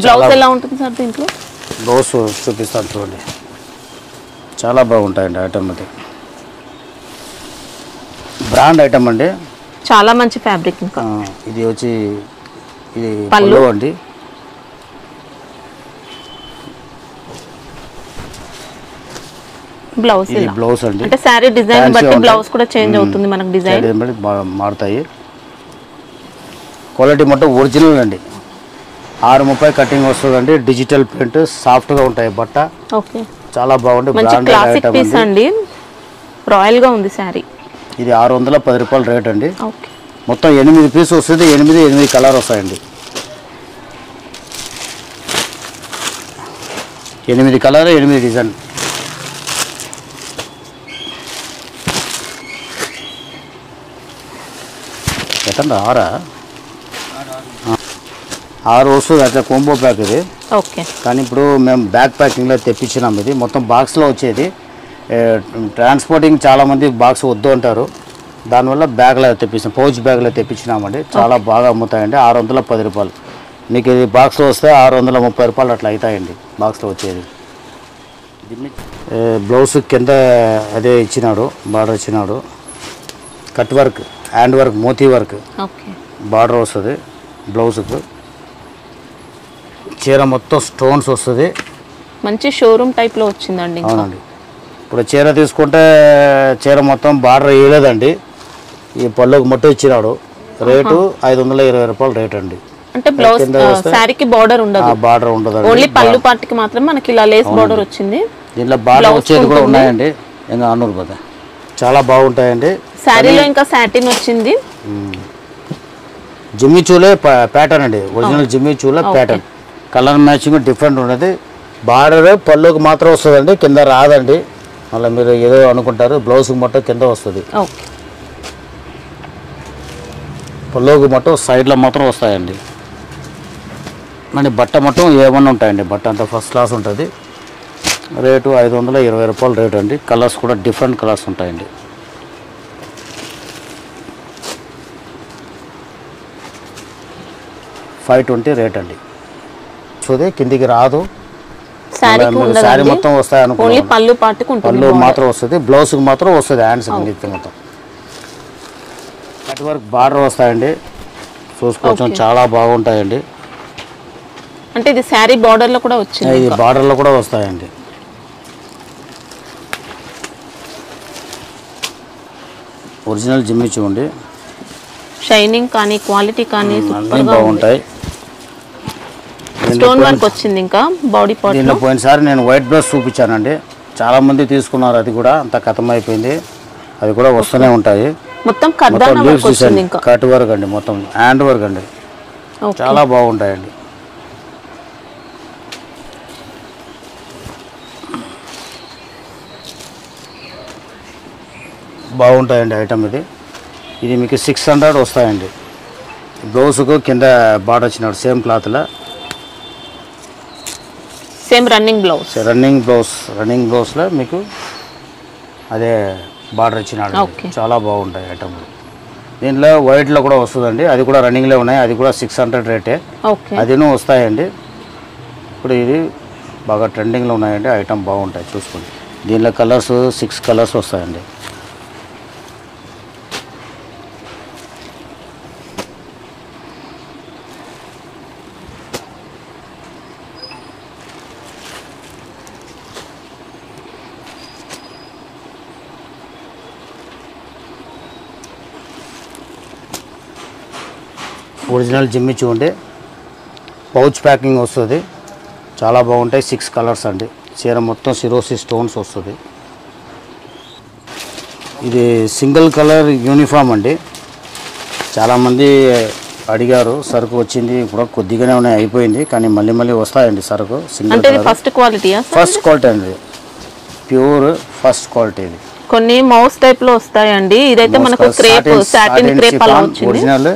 బ్లౌజ్ ఎలా ఉంటుంది సార్? దీంట్లో బ్లౌజ్ చూపిస్తాను చూడండి, చాలా బాగుంటాయండి ఐటమ్. అది బ్రాండ్ ఐటమ్ అండి, చాలా మంచి ఫ్యాబ్రిక్. ఇంకా ఇది వచ్చి ఇది పళ్ళు అండి. బ్లౌజ్ ఇది బ్లౌజ్ అండి. అంటే శారీ డిజైన్ బట్టి బ్లౌజ్ కూడా చేంజ్ అవుతుంది మనకు, డిజైన్ మారుతాయి. క్వాలిటీ మొత్తం ఒరిజినల్ అండి. 630 కటింగ్ వస్తుందండి. డిజిటల్ ప్రింట్, సాఫ్ట్గా ఉంటాయి బట్ట. ఓకే, చాలా బాగుంది. మంచి క్లాసిక్ పీస్ అండి, రాయల్ గా ఉంది శారీ. ఇది ₹610 రేట్ అండి. ఓకే, మొత్తం 8 పీస్ వస్తుంది. 8 కలర్ వస్తాయండి. 8 కలర్, 8 డిజైన్. ఎట్టండి 6 వస్తుంది. అట్లా కోంబో ప్యాక్ ఇది. ఓకే, కానీ ఇప్పుడు మేము బ్యాక్ ప్యాకింగ్లో తెప్పించినాం. ఇది మొత్తం బాక్స్లో వచ్చేది. ట్రాన్స్పోర్టింగ్ చాలామంది బాక్స్ వద్దు అంటారు, దానివల్ల బ్యాగ్లో తెప్పించాం, పౌచ్ బ్యాగ్లో తెప్పించినామండి. చాలా బాగా అమ్ముతాయండి. 610 రూపాయలు. మీకు ఇది బాక్స్లో వస్తే 630 రూపాయలు అట్లా అవుతాయండి బాక్స్లో వచ్చేది. బ్లౌజ్ కింద అదే ఇచ్చినాడు, బార్డర్ ఇచ్చినాడు, కట్ వర్క్, హ్యాండ్ వర్క్, మోతీ వర్క్, బార్డర్ వస్తుంది బ్లౌజ్కు. చీర మొత్తం స్టోన్స్ వస్తుంది, మంచి షోరూమ్ టైప్లో వచ్చిందండి. అవునండి. ఇప్పుడు చీర తీసుకుంటే చీర మొత్తం బార్డర్ వేయలేదండి, ఈ పళ్ళుకు మొట్ట ఇచ్చినాడు. రేటు 520 రూపాయలు రేట్ అండి. అంటే బ్లౌజ్ సారీకి బార్డర్ ఉండదు, బార్డర్ ఉండదు, ఓన్లీ పళ్ళు పార్ట్కి మాత్రం మనకి ఇలా లేస్ బార్డర్ వచ్చింది. దీంట్లో బార్డర్ వచ్చేది కూడా ఉన్నాయండి. ఇంకా 100 రూపాయలు చాలా బాగుంటాయండి. శారీలో ఇంకా సాటిన్ వచ్చింది, జిమ్మి చూలే ప్యాటర్న్ అండి, ఒరిజినల్ జిమ్మి చూలే ప్యాటర్న్. కలర్ మ్యాచింగ్ డిఫరెంట్ ఉన్నది. బార్డర్ పళ్ళుకి మాత్రం వస్తుందండి, కింద రాదండి. మళ్ళీ మీరు ఏదో అనుకుంటారు, బ్లౌజ్కి మొత్తం కింద వస్తుంది, పళ్ళుకి మొత్తం సైడ్లో మాత్రం వస్తాయండి. మరి బట్ట మొత్తం ఏమన్నా ఉంటాయండి, బట్ట అంతా ఫస్ట్ క్లాస్ ఉంటుంది. రేటు 520 రూపాయలు రేటు అండి. కలర్స్ కూడా డిఫరెంట్ కలర్స్ ఉంటాయండి. $520 రేట్ అండి. చూదే కిందికి రాదు, శారీ మొత్తం వస్తాయి అనుకోండి, పళ్ళు మాత్రం వస్తుంది, బ్లౌజ్కి మాత్రం వస్తుంది, హ్యాండ్స్ మొత్తం. కట్ వర్క్ బార్డర్ వస్తాయండి, చూసుకోవచ్చు, చాలా బాగుంటాయండి. అంటే ఇది శారీ బార్డర్ లో కూడా వచ్చింది, ఇది బార్డర్ లో కూడా వస్తాయండి. ఒరిజినల్ జిమ్మి చూడండి, షైనింగ్ కానీ క్వాలిటీ కానీ అన్నీ బాగుంటాయి. స్టోన్ వర్క్ వచ్చింది ఇంకా బాడీ పార్ట్ లో. పోయినసారి నేను వైట్ బ్లౌజ్ చూపించానండి, చాలా మంది తీసుకున్నారు, అది కూడా అంత ఖతం అయిపోయింది. అది కూడా వస్తూనే ఉంటాయి. మొత్తం కర్దానా వర్క్ వచ్చింది, ఇంకా కట్ వర్క్ అండి, మొత్తం హ్యాండ్ వర్క్ అండి, చాలా బాగుంటాయండి. బాగుంటాయండి ఐటమ్ ఇది. ఇది మీకు 600 వస్తాయండి. బ్లౌజ్కు కింద బార్డర్ వచ్చినాడు, సేమ్ క్లాత్లో, సేమ్ రన్నింగ్ బ్లౌజ్లో మీకు అదే బార్డర్ ఇచ్చినాడు. చాలా బాగుంటాయి ఐటమ్లు. దీంట్లో వైట్లో కూడా వస్తుందండి, అది కూడా రన్నింగ్లో ఉన్నాయి, అది కూడా 600 రేటే, అదినూ వస్తాయండి. ఇప్పుడు ఇది బాగా ట్రెండింగ్లో ఉన్నాయండి, ఐటమ్ బాగుంటాయి, చూసుకోండి. దీనిలో కలర్స్ 6 కలర్స్ వస్తాయండి. ఒరిజినల్ జిమ్మి చూడండి, పౌచ్ ప్యాకింగ్ వస్తుంది, చాలా బాగుంటాయి. 6 కలర్స్ అండి. చీర మొత్తం సిరోసి స్టోన్స్ వస్తుంది. ఇది సింగిల్ కలర్ యూనిఫామ్ అండి. చాలామంది అడిగారు, సరుకు వచ్చింది, ఇప్పుడు కొద్దిగానే ఉన్నాయి, అయిపోయింది, కానీ మళ్ళీ వస్తాయండి సరుకు. సింగిల్ కలర్ ఫస్ట్ క్వాలిటీ అండి, ప్యూర్ ఫస్ట్ క్వాలిటీ. ఇది కొన్ని మౌస్ టైప్ లో వస్తాయండి, ఇదైతే మనకు క్రేప్ సాటిన్ క్రేప్ అలా వచ్చింది. ఒరిజినల్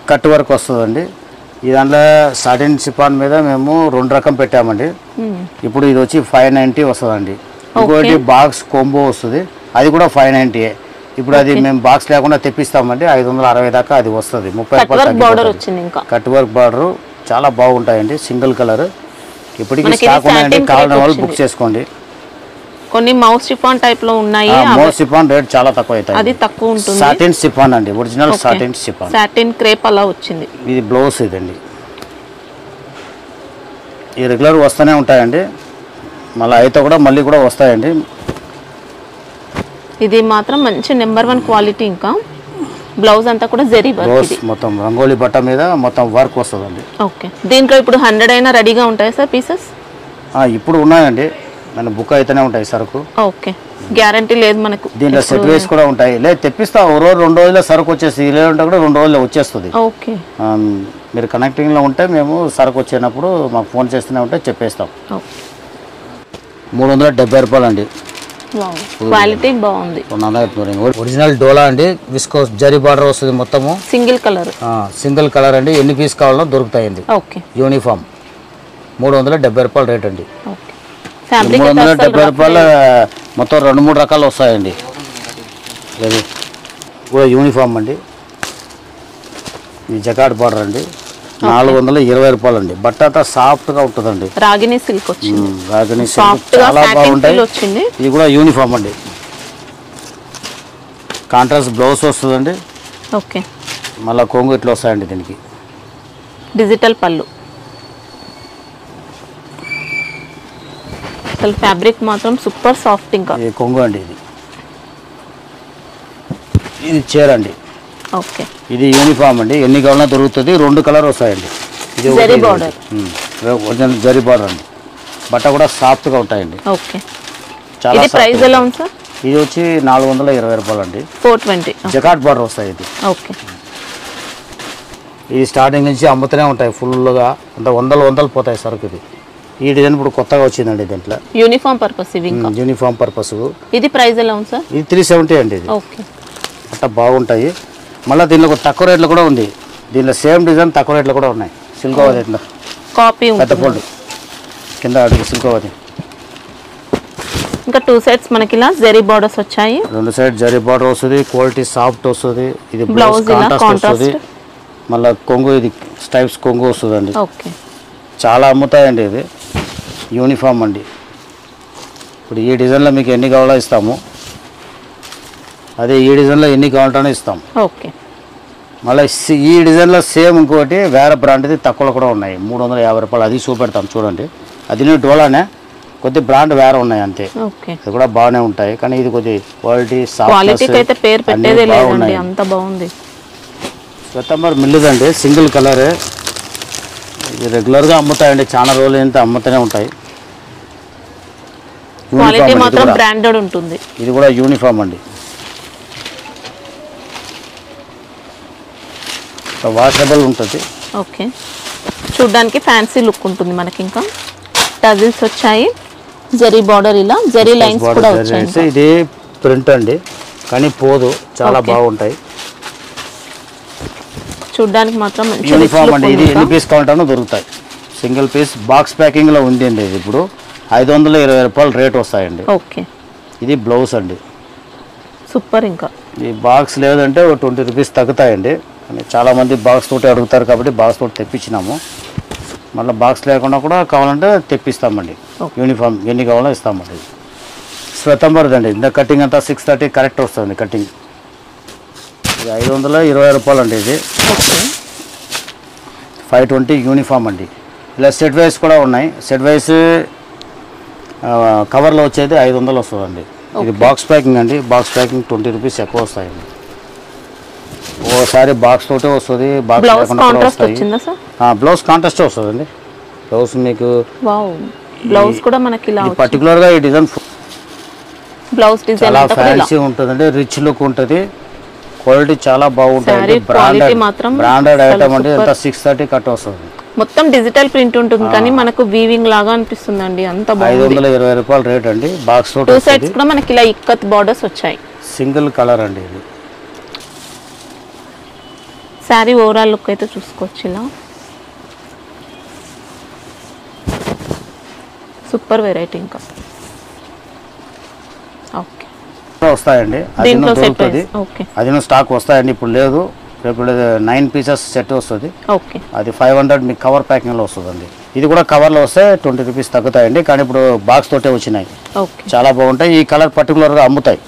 కట్ వర్క్ వస్తుందండి. ఈ దాంట్లో సాటిన్ సిఫాన్ మీద మేము 2 రకం పెట్టామండి. ఇప్పుడు ఇది వచ్చి 590 వస్తుందండి. ఇంకోటి బాక్స్ కోంబో వస్తుంది, అది కూడా 590. ఇప్పుడు అది మేము బాక్స్ లేకుండా తెప్పిస్తామండి, 560 దాకా అది వస్తుంది. 30 రూపాయలు కట్ వర్క్ బార్డర్, చాలా బాగుంటాయండి. సింగిల్ కలర్ ఇప్పటికీ స్టాక్ ఉన్నాయండి, కావాలన్న వాళ్ళు బుక్ చేసుకోండి. కొన్ని మౌస్ సిఫాన్ టైప్ లో ఉన్నాయి, మౌస్ సిఫాన్ రేట్ చాలా తక్కువ అవుతాయి, అది తక్కువ ఉంటుంది. సాటిన్ సిఫాన్ అండి, original satin chiffon, satin crepe అలా వచ్చింది. ఇది బ్లౌజ్ ఇదండి. ఈ రెగ్యులర్ వస్తూనే ఉంటాయండి, మళ్ళీ అయితే కూడా మళ్ళీ కూడా వస్తాయండి. ఇది మాత్రం మంచి నెంబర్ 1 క్వాలిటీ. ఇంకా బ్లౌజ్ అంతా కూడా జరీ వర్క్, మొత్తం రంగోలీ బట్ట మీద మొత్తం వర్క్ వస్తుందండి. ఓకే, దీంట్లో ఇప్పుడు 100 అయినా రెడీగా ఉంటాయి సార్ పీసెస్? ఇప్పుడు ఉన్నాయండి, మన బుక్ అయితేనే ఉంటాయి సరుకు. ఓకే, గ్యారంటీ లేదు మనకు. దీంట్లో సెట్ వేస్ కూడా ఉంటాయి, లేదు తెప్పిస్తా, ఒక రోజు 2 రోజుల్లో సరుకు వచ్చేసి, లేదంటే కూడా 2 రోజుల్లో వచ్చేస్తుంది. ఓకే, మీరు కనెక్టింగ్లో ఉంటే మేము సరుకు వచ్చినప్పుడు మాకు ఫోన్ చేస్తూనే ఉంటే చెప్పేస్తాం. 370 రూపాయలు అండి, క్వాలిటీ బాగుంది. ఒరిజినల్ డోలా అండి, విస్కోస్ జరీ బార్డర్ వస్తుంది, మొత్తము సింగిల్ కలర్ అండి. ఎన్ని పీస్ కావాలో దొరుకుతాయండి. యూనిఫామ్ 370 రూపాయలు రేట్ అండి. 370 రూపాయల మొత్తం 2-3 రకాలు వస్తాయండి. ఇది కూడా యూనిఫామ్ అండి. ఇది జకాట్ బార్డర్ అండి. 420 రూపాయలు అండి. బట్ట అంతా సాఫ్ట్గా ఉంటుందండి. రాగిని సిల్క్ వచ్చింది. రాగిని సిల్క్ చాలా బాగుంటాయి. ఇది కూడా యూనిఫామ్ అండి. కాంట్రాస్ట్ బ్లౌజ్ వస్తుందండి. ఓకే. మళ్ళీ కొంగు ఇట్లా వస్తాయండి. దీనికి డిజిటల్ పళ్ళు. అసలు ఫ్యాబ్రిక్ మాత్రం సూపర్ సాఫ్ట్. ఇంకా ఇది కొంగు అండి. ఇది చీర అండి. ఓకే. ఇది యూనిఫామ్ అండి. ఎన్ని కావాలన్నా దొరుకుతుంది. 2 కలర్ వస్తాయండి. ఇది zari border. Original zari border అండి. బట్ట కూడా సాఫ్ట్గా ఉంటాయండి. ఓకే. చాలా. ఇది ప్రైస్ ఎలా ఉంది సార్? ఇది వచ్చి 420 రూపాయలు అండి. 420. జకాట్ బార్డర్ వస్తాయి. ఇది ఓకే. ఇది స్టార్టింగ్ నుంచి అమ్ముతూనే ఉంటాయి ఫుల్గా. అంత వందలు పోతాయి సరుకు. ఇది ఈ డిజైన్ ఇప్పుడు కొత్తగా వచ్చిందండి. దీంట్లో యూనిఫామ్ పర్పస్ ఇవి. ఇంకా యూనిఫామ్ పర్పస్. ఇది ప్రైస్ ఎలా ఉంది సార్? ఇది 370 అండి. ఇది ఓకే. అట్లా బాగుంటాయి. మళ్ళీ దీనిలో తక్కువ రేట్లు కూడా ఉంది. దీనిలో సేమ్ డిజైన్ తక్కువ రేట్లు కూడా ఉన్నాయి. సిల్కోవది ఇట్లా కాపీ పెద్ద ఫోల్డ్ కింద అడుగు సిల్కోవది. ఇంకా 2 సైడ్స్ మనకి ఇలా జరీ బార్డర్స్ వచ్చాయి. 2 సైడ్ జరీ బార్డర్ వస్తుంది. క్వాలిటీ సాఫ్ట్ వస్తుంది. ఇది బ్లౌజ్ కాంట్రాస్ట్ వస్తుంది. మళ్ళీ కొంగు ఇది స్టైప్స్ కొంగు వస్తుందండి. ఓకే. చాలా అమ్ముతాయండి. ఇది యూనిఫామ్ అండి. ఇప్పుడు ఈ డిజైన్లో మీకు ఎన్ని కావాలో ఇస్తాము. అదే ఈ డిజైన్లో ఎన్ని కావాలంటే ఇస్తాం. ఓకే. మళ్ళీ ఈ డిజైన్లో సేమ్ ఇంకోటి వేరే బ్రాండ్ది తక్కువలో కూడా ఉన్నాయి. 350 రూపాయలు. అది చూపెడతాం చూడండి. అది నీ డోలానే కొద్ది బ్రాండ్ వేరే ఉన్నాయి అంతే. ఓకే. అది కూడా బాగానే ఉంటాయి. కానీ ఇది కొద్ది క్వాలిటీ క్వాలిటీకి అయితే పేరు పెట్టేదే లేదండి. అంత బాగుంది. శ్వేతంబర్ మిల్లుదండి. Single colour. ఇది రెగ్యులర్గా అమ్ముతాయండి. చాలా రోజులు ఎంత అమ్ముతూనే ఉంటాయి. క్వాలిటీ మాత్రం బ్రాండెడ్ ఉంటుంది. ఇది కూడా యూనిఫామ్ అండి. వాషబుల్ ఉంటుంది. ఓకే. చూడ్డానికి ఫ్యాన్సీ లుక్ ఉంటుంది మనకి. ఇంకా టజిల్స్ వచ్చాయి. జరీ బార్డర్ ఇలా జరీ లైన్స్ కూడా వచ్చాయి. ఇది ప్రింట్ అండి కానీ పోదు. చాలా బాగుంటాయి. చూడ్డానికి మాత్రం మంచి యూనిఫామ్ అండి. ఇది ఎన్ని పీస్ కావాలంటే దొరుకుతాయి. సింగిల్ పీస్ బాక్స్ ప్యాకింగ్లో ఉంది అండి. ఇది ఇప్పుడు 520 రూపాయలు రేట్ వస్తాయండి. ఓకే. ఇది బ్లౌజ్ అండి. సూపర్. ఇంకా ఈ బాక్స్ లేదంటే 20 రూపీస్ తగ్గుతాయండి. కానీ చాలామంది బాక్స్ తోటి అడుగుతారు కాబట్టి బాక్స్ తోటి తెప్పించినాము. మళ్ళీ బాక్స్ లేకుండా కూడా కావాలంటే తెప్పిస్తామండి. యూనిఫామ్ ఎన్ని కావాలో ఇస్తామండి. శ్వేతంబర్ది అండి. ఇంత కటింగ్ అంతా 630 కరెక్ట్ వస్తుంది కటింగ్. ఇది 520 రూపాయలు అండి. ఇది 520 యూనిఫామ్ అండి. ఇలా సెట్ వైస్ కూడా ఉన్నాయి. సెట్ వైస్ కవర్లో వచ్చేది 500 వస్తుందండి. ఇది బాక్స్ ప్యాకింగ్ అండి. బాక్స్ ప్యాకింగ్ 20 రూపీస్ ఎక్కువ వస్తాయండి. ఓసారి బాక్స్ తోటే వస్తుంది. బాక్స్ లేకుండా కూడా వస్తాయి. బ్లౌజ్ కాంట్రాస్ట్ వస్తుందండి. బ్లౌజ్ మీకు బ్లౌజ్ కూడా మనకి ఇలా పర్టికులర్గా ఈ డిజైన్ బ్లౌజ్ డిజైన్ చాలా ఫ్యాన్సీ ఉంటుందండి. రిచ్ లుక్ ఉంటుంది. క్వాలిటీ చాలా బాగుంటుంది. బ్రాండెడ్ ఐటమ్ అండి. ఎంత 630 కట్ వస్తుంది. మొత్తం డిజిటల్ ప్రింట్ ఉంటుంది కానీ మనకు వీవింగ్ లాగా అనిపిస్తుందండి. అంత బాగుంది. 520 రూపాయలు రేట్ అండి. బాక్స్ తోటి 2 సైడ్స్ కూడా మనకి ఇలా ఇక్కత్ బార్డర్స్ వచ్చాయి. సింగిల్ కలర్ అండి. ఇది శారీ ఓవరాల్ లుక్ అయితే చూసుకోవచ్చు. ఇలా సూపర్ వెరైటీ. ఇంకా ఓకే వస్తాయండి. అది దొరుకుతుంది. అది స్టాక్ వస్తాయండి. ఇప్పుడు లేదు. రేపు 9 పీసెస్ సెట్ వస్తుంది. ఓకే. అది 500 మీకు కవర్ ప్యాకింగ్లో వస్తుందండి. ఇది కూడా కవర్లో వస్తే 20 రూపీస్ తగ్గుతాయండి. కానీ ఇప్పుడు బాక్స్ తోటే వచ్చినాయి. చాలా బాగుంటాయి. ఈ కలర్ పర్టికులర్గా అమ్ముతాయి.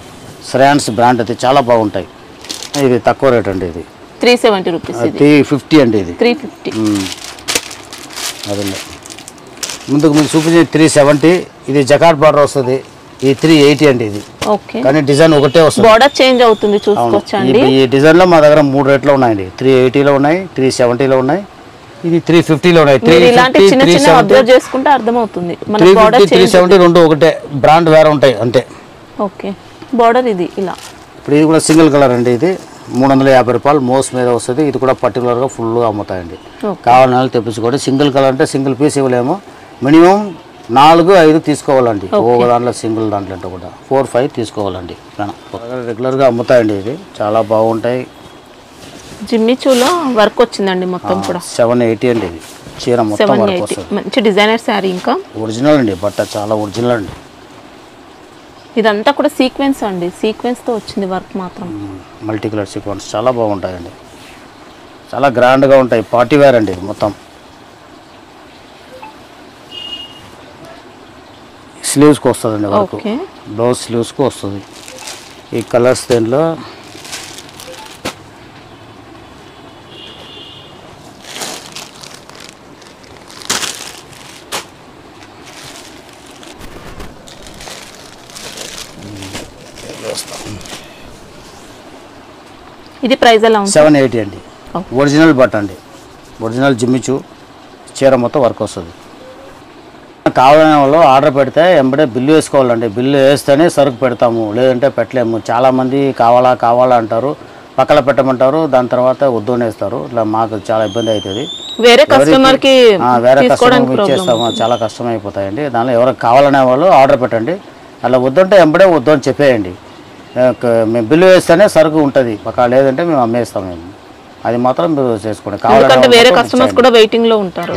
శ్రేయాన్స్ బ్రాండ్ అది చాలా బాగుంటాయి. ఇది తక్కువ రేట్ అండి. ఇది 370 రూపీస్. 350 అండి. ఇది 350. అదండి. ముందుకు మీకు చూపించేది 370. ఇది జకాట్ బార్డర్ వస్తుంది. ఇది 380 అండి. ఇది ఓకే. కానీ డిజైన్ ఒకటే వస్తుంది. బార్డర్ చేంజ్ అవుతుంది చూసుకోవచ్చండి. ఈ డిజైన్లో మా దగ్గర 3 రేట్లో ఉన్నాయండి. 380లో ఉన్నాయి, 370లో ఉన్నాయి, ఇది 350లో ఉన్నాయి. 370 రెండు ఒకటే. బ్రాండ్ వేరే ఉంటాయి అంతే. ఓకే. బార్డర్ ఇది ఇలా. ఇప్పుడు ఇది కూడా సింగిల్ కలర్ అండి. ఇది 350 రూపాయలు మోస్ మీద వస్తుంది. ఇది కూడా పర్టికులర్గా ఫుల్గా అమ్ముతాయండి. కావాలని తెప్పించుకోండి. సింగిల్ కలర్ అంటే సింగిల్ పీస్ ఇవ్వలేము. మినిమం 4-5 తీసుకోవాలండి. ఒక దాంట్లో సింగిల్ దాంట్లో అంటే కూడా 4-5 తీసుకోవాలండి. రెగ్యులర్గా అమ్ముతాయండి. ఇది చాలా బాగుంటాయి. జిమ్మిచూలో వర్క్ వచ్చిందండి మొత్తం కూడా. 780 అండి. ఇది చీర మొత్తం వర్క్ వస్తుంది. మంచి డిజైనర్ శారీ. ఇంకా ఒరిజినల్ అండి. బట్ట చాలా ఒరిజినల్ అండి. ఇదంతా కూడా సీక్వెన్స్ అండి, సీక్వెన్స్ తో వచ్చింది వర్క్ మాత్రం. మల్టీ కలర్ సీక్వెన్స్ చాలా బాగుంటాయండి, చాలా గ్రాండ్గా ఉంటాయి. పార్టీ వేర్ అండి మొత్తం. స్లీవ్స్కి వస్తుందండి వర్క్, బ్లౌజ్ స్లీవ్స్కి వస్తుంది. ఈ కలర్స్ దీంట్లో ఇది ప్రైస్ ఎలా ఉంది? 780 అండి. ఒరిజినల్ బట్ అండి, ఒరిజినల్ జిమ్మిచు చీర మొత్తం వర్క్ వస్తుంది. కావాలనే వాళ్ళు ఆర్డర్ పెడితే వెంబడే బిల్లు వేసుకోవాలండి. బిల్లు వేస్తేనే సరుకు పెడతాము, లేదంటే పెట్టలేము. చాలామంది కావాలా అంటారు, పక్కన పెట్టమంటారు, దాని తర్వాత వద్దనేస్తారు. ఇట్లా మాకు చాలా ఇబ్బంది అవుతుంది. వేరే కస్టమర్కి ఇచ్చేస్తాము, చాలా కష్టం అయిపోతాయండి. దానిలో ఎవరికి కావాలనే వాళ్ళు ఆర్డర్ పెట్టండి. అలా వద్దంటే వెంబడే వద్దు అని చెప్పేయండి. మేము బిల్లు వేస్తేనే సరుకు ఉంటుంది పక్క, లేదంటే మేము అమ్మేస్తాం. మేము అది మాత్రం మీరు చేసుకోండి. వేరే కస్టమర్స్ కూడా వెయిటింగ్ లో ఉంటారు.